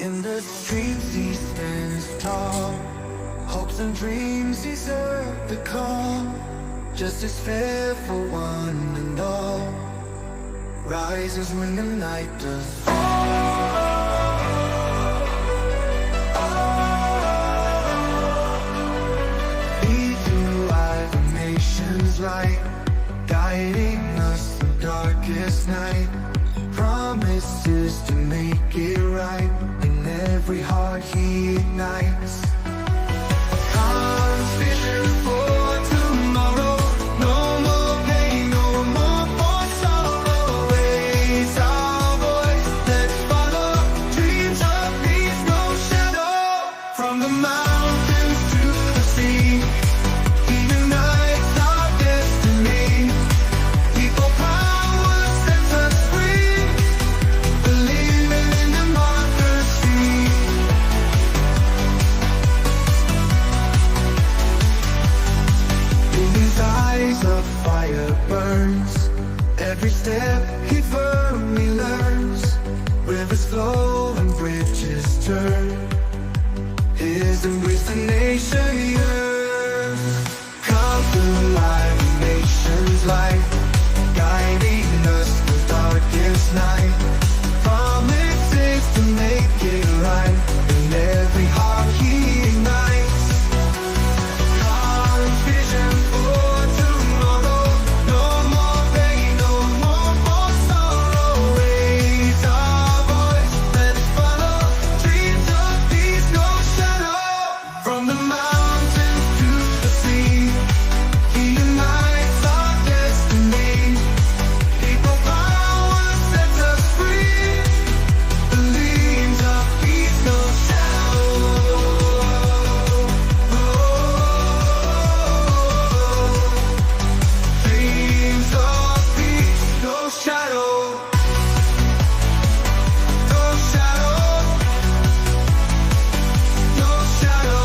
In the streets he stands tall. Hopes and dreams deserve the call. Justice fair for one and all. Rises when the night does fall. Lead through our nation's light, guiding us through darkest night. Promises to make it right. In every heart he ignites. Comes vision for tomorrow. No more pain, no more for sorrow. Raise our voice, let's follow. Dreams of peace, no shadow. From the mountains to the sea, he unites our destiny. People power sets us free. Believing in democracy. In his eyes a fire burns. Every step he firmly learns. Rivers flow and bridges turn. His embrace the nation yearns. Come through life, nation's light, guiding us through darkest night. Promises to make it right. In every heart he ignites. Comes vision for tomorrow. No more pain, no more for sorrow. Raise our voice, let's follow. Dreams of peace, no shadow. From the mountains to the sea, he unites our destiny. People power sets us free. Believes of peace, no shadow. Dreams of peace, no shadow. No shadow. No shadow.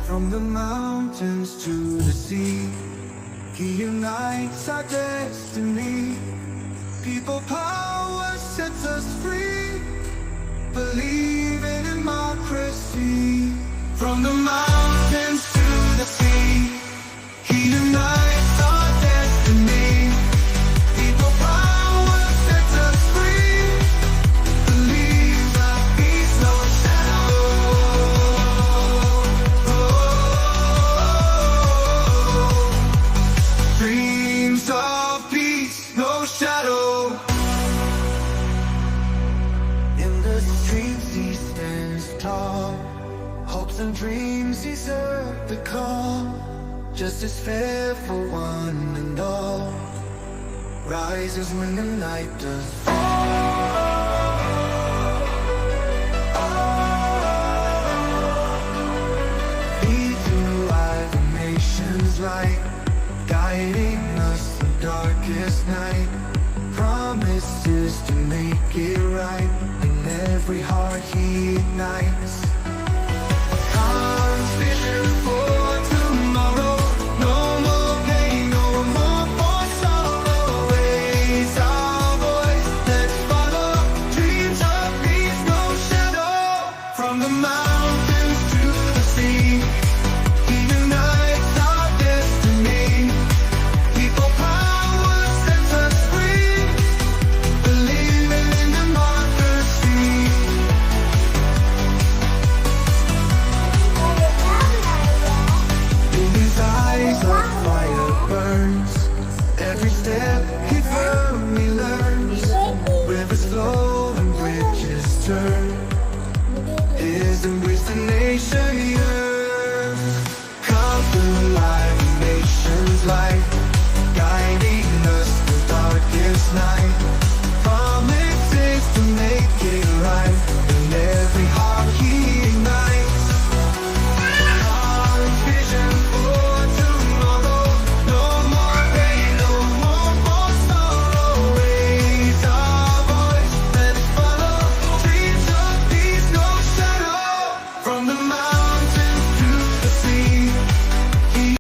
From the mountains to the sea, he unites our destiny. People power sets us free. Believe in democracy. From the mountains to the sea, he unites our destiny. People power sets us free. Believe that peace, no shadow. Dreams of peace, no shadow. In the streets he stands tall. Hopes and dreams deserve the call. Justice fair for one and all. Rises when the night does fall. Lead through our nation's light, guiding us through darkest night. Promises to make it right. In every heart he ignites. Comes vision for tomorrow. No more pain, no more for sorrow. Raise our voice, let's follow. Dreams of peace, no shadow. From the mountains to the sea, he unites our destiny. People power sets us free. Believing in democracy. In his eyes a fire burns. Every step he firmly learns. Rivers flow and bridges turn. His embrace the nation